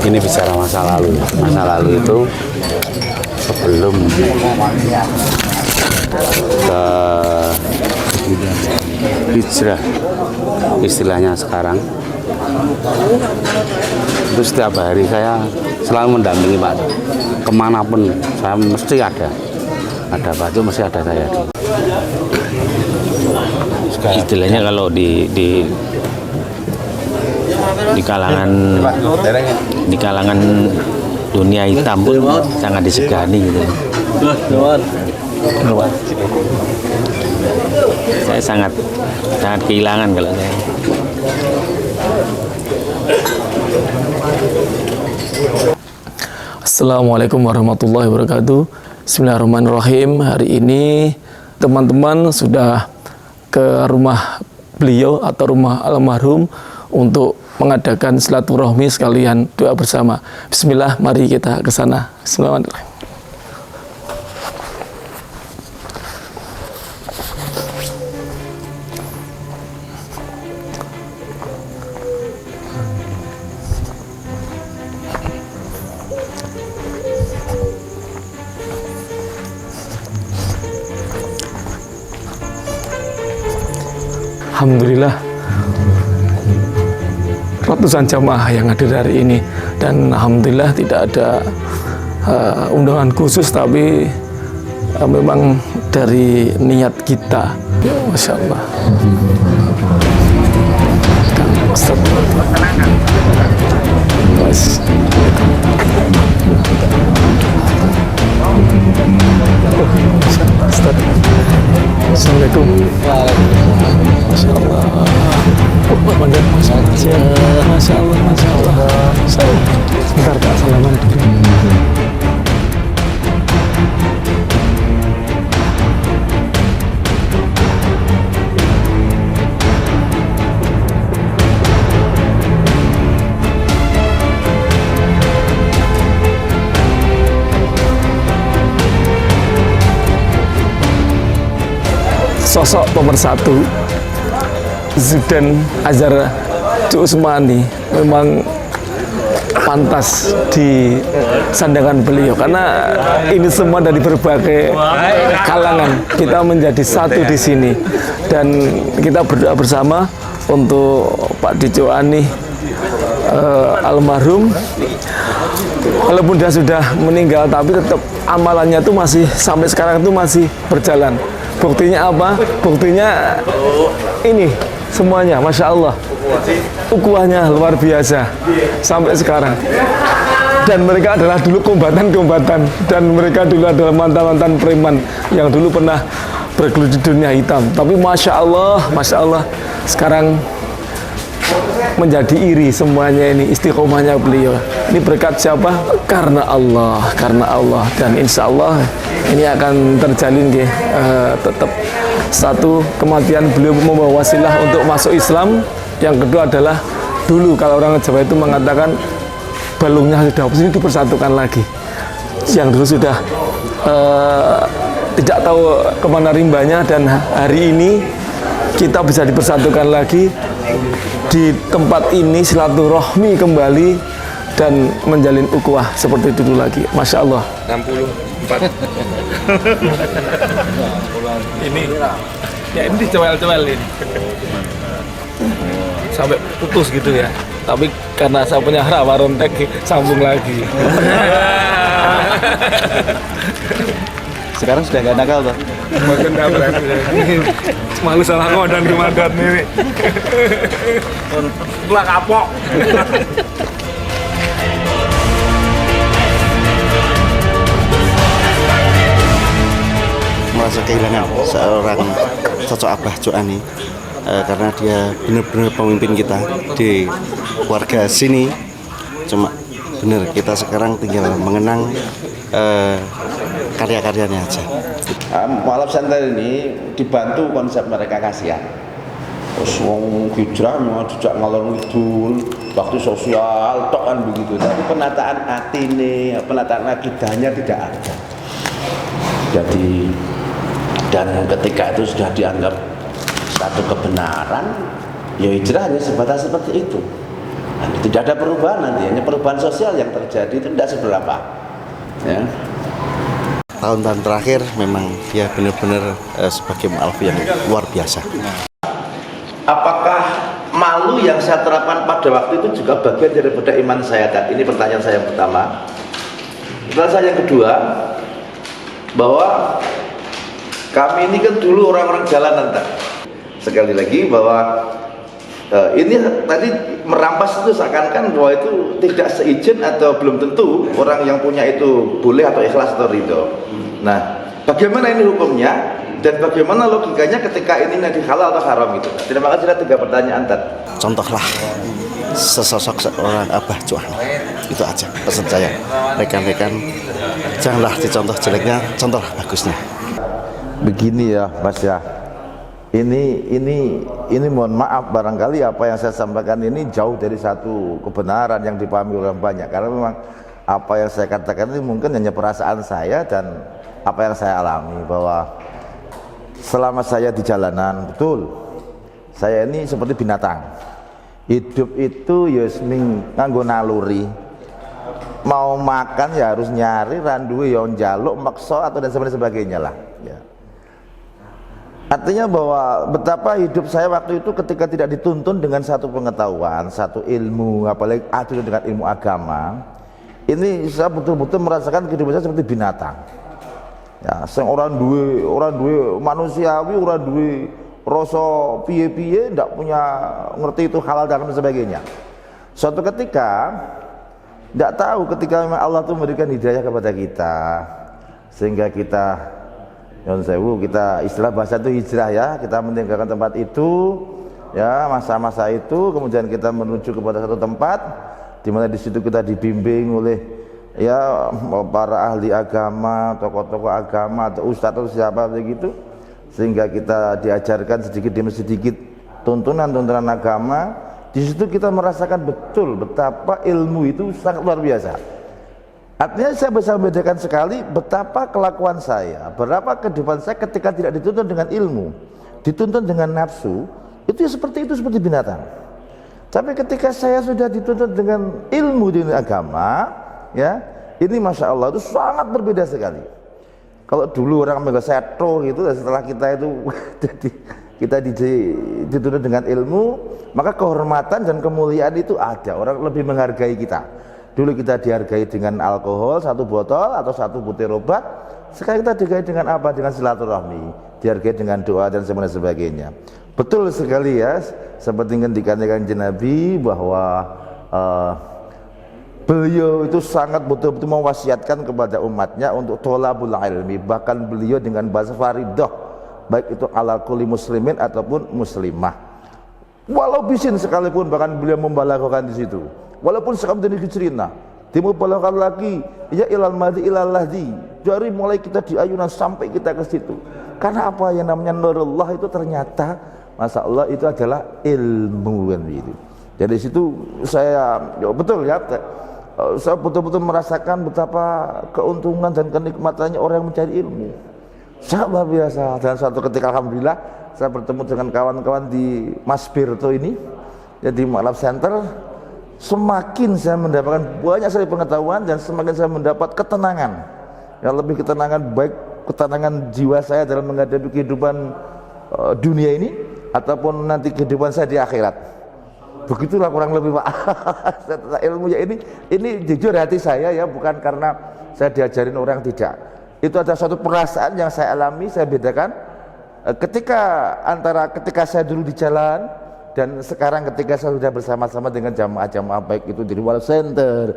Ini bicara masa lalu. Masa lalu itu sebelum ke hijrah, istilahnya sekarang. Itu setiap hari saya selalu mendampingi Pak. Kemanapun saya mesti ada baju, mesti ada saya. Istilahnya kalau di kalangan dunia hitam pun sangat disegani gitu. Saya sangat kehilangan kalau saya. Assalamualaikum warahmatullahi wabarakatuh. Bismillahirrahmanirrahim. Hari ini teman-teman sudah ke rumah beliau atau rumah almarhum untuk mengadakan silaturahmi sekalian doa bersama. Bismillah, mari kita ke sana. Bismillahirrahmanirrahim. Alhamdulillah, ratusan jamaah yang hadir hari ini, dan alhamdulillah tidak ada undangan khusus, tapi memang dari niat kita. Masya Allah. Assalamualaikum. Masya Allah. Masya Allah. Masya Allah. Sebentar Kak, salaman dulu. Sosok pemersatu Zudan Azhar Cuk Usmani memang pantas di sandangan beliau, karena ini semua dari berbagai kalangan kita menjadi satu di sini, dan kita berdoa bersama untuk Pak Dico Ani almarhum. Walaupun dia sudah meninggal, tapi tetap amalannya itu masih sampai sekarang itu masih berjalan. Buktinya apa? Buktinya ini semuanya, Masya Allah. Ukuahnya luar biasa sampai sekarang. Dan mereka adalah dulu kombatan-kombatan, dan mereka dulu adalah mantan-mantan preman yang dulu pernah bergelut di dunia hitam. Tapi Masya Allah, sekarang menjadi iri semuanya. Ini istiqomahnya beliau. Ini berkat siapa? Karena Allah, dan insya Allah ini akan terjalin tetap. Satu, kematian beliau membawa wasilah untuk masuk Islam. Yang kedua adalah, dulu kalau orang Jawa itu mengatakan balungnya sudah habis, ini dipersatukan lagi. Yang dulu sudah tidak tahu kemana rimbanya, dan hari ini kita bisa dipersatukan lagi di tempat ini, silaturahmi kembali dan menjalin ukhuwah seperti dulu lagi. Masya Allah. 64. Ini ya, ini dicewel-cewel ini sampai putus gitu ya, tapi karena saya punya rawa rontek sambung lagi. Sekarang sudah nggak nakal Pak? Makin nggak berani. Malu salah ngodan komandan ini. Belak kapok. Merasa kehilangan seorang sosok Abah Cuk Ani, karena dia benar-benar pemimpin kita di keluarga sini. Cuma benar, kita sekarang tinggal mengenang karya-karyanya aja. Mualaf santai ini dibantu konsep mereka kasihan. Terus wong hijrah memang dijak ngalor ngidul, waktu sosial tok kan begitu. Tapi penataan hati ini, penataan akidahnya tidak ada. Jadi, dan ketika itu sudah dianggap satu kebenaran, ya hijrah hanya sebatas seperti itu. Tidak ada perubahan nanti, hanya perubahan sosial yang terjadi itu tidak seberapa. Ya. Tahun-tahun terakhir memang dia benar-benar sebagai mu'alaf yang luar biasa. Apakah malu yang saya terapkan pada waktu itu juga bagian daripada iman saya? Dan ini pertanyaan saya yang pertama. Pertanyaan saya yang kedua, bahwa kami ini kan dulu orang-orang jalanan. Sekali lagi bahwa ini tadi merampas itu seakan-akan bahwa itu tidak seizin atau belum tentu orang yang punya itu boleh atau ikhlas atau ridho. Nah, bagaimana ini hukumnya dan bagaimana logikanya ketika ini nanti halal atau haram gitu? Terima kasih, ada 3 pertanyaan tadi. Contohlah sesosok seorang Abah Juan, itu aja pesan saya. Rekan-rekan, janganlah dicontoh jeleknya, contohlah bagusnya. Begini ya Mas ya, ini mohon maaf barangkali apa yang saya sampaikan ini jauh dari satu kebenaran yang dipahami orang banyak, karena memang apa yang saya katakan ini mungkin hanya perasaan saya dan apa yang saya alami, bahwa selama saya di jalanan, betul saya ini seperti binatang. Hidup itu ya nganggo naluri, mau makan ya harus nyari, randuwe ya njaluk, maksa atau dan sebagainya lah ya. Artinya bahwa betapa hidup saya waktu itu ketika tidak dituntun dengan satu pengetahuan, satu ilmu, apalagi dengan ilmu agama, ini saya betul-betul merasakan kehidupan saya seperti binatang. Ya, orang duwe manusiawi, orang duwe rasa piye-piye, ndak punya ngerti itu halal dan sebagainya. Suatu ketika ndak tahu ketika memang Allah itu memberikan hidayah kepada kita sehingga kita kita istilah bahasa itu hijrah ya, kita meninggalkan tempat itu ya, masa-masa itu, kemudian kita menuju kepada satu tempat di mana di situ kita dibimbing oleh ya para ahli agama, tokoh-tokoh agama atau ustadz atau siapa begitu, sehingga kita diajarkan sedikit demi sedikit tuntunan-tuntunan agama. Di situ kita merasakan betul betapa ilmu itu sangat luar biasa. Artinya saya bisa membedakan sekali betapa kelakuan saya, berapa kehidupan saya ketika tidak dituntun dengan ilmu, dituntun dengan nafsu, itu seperti binatang. Tapi ketika saya sudah dituntun dengan ilmu di agama, ya, ini masya Allah itu sangat berbeda sekali. Kalau dulu orang menganggap saya gitu, setelah kita itu kita dituntun dengan ilmu, maka kehormatan dan kemuliaan itu ada, orang lebih menghargai kita. Dulu kita dihargai dengan alkohol 1 botol atau 1 butir obat, sekarang kita dihargai dengan apa? Dengan silaturahmi, dihargai dengan doa dan sebagainya. Betul sekali ya, seperti yang dikatakan Nabi bahwa beliau itu sangat betul-betul mewasiatkan kepada umatnya untuk tholabul ilmi, bahkan beliau dengan bahasa faridah, baik itu ala kulli muslimin ataupun muslimah, walau bisin sekalipun, bahkan beliau membalaghakan di situ. Walaupun sekarang hijrina, dimubalaghkan lagi ya ilal madi ilal lahdi, dari mulai kita di ayunan sampai kita ke situ. Karena apa yang namanya nurullah itu ternyata masya Allah itu adalah ilmu kan begitu. Jadi situ saya ya betul ya, saya betul-betul merasakan betapa keuntungan dan kenikmatannya orang yang mencari ilmu. Sangat luar biasa. Dan suatu ketika alhamdulillah saya bertemu dengan kawan-kawan di Mas Birto ini, jadi Mu'alaf Center. Semakin saya mendapatkan banyak sekali pengetahuan dan semakin saya mendapat ketenangan, yang lebih ketenangan, baik ketenangan jiwa saya dalam menghadapi kehidupan dunia ini ataupun nanti kehidupan saya di akhirat. Begitulah kurang lebih Pak. Ilmu ya ini jujur hati saya ya, bukan karena saya diajarin orang, tidak. Itu ada suatu perasaan yang saya alami, saya bedakan ketika saya dulu di jalan dan sekarang ketika saya sudah bersama-sama dengan jamaah-jamaah, baik itu di Mu'alaf Center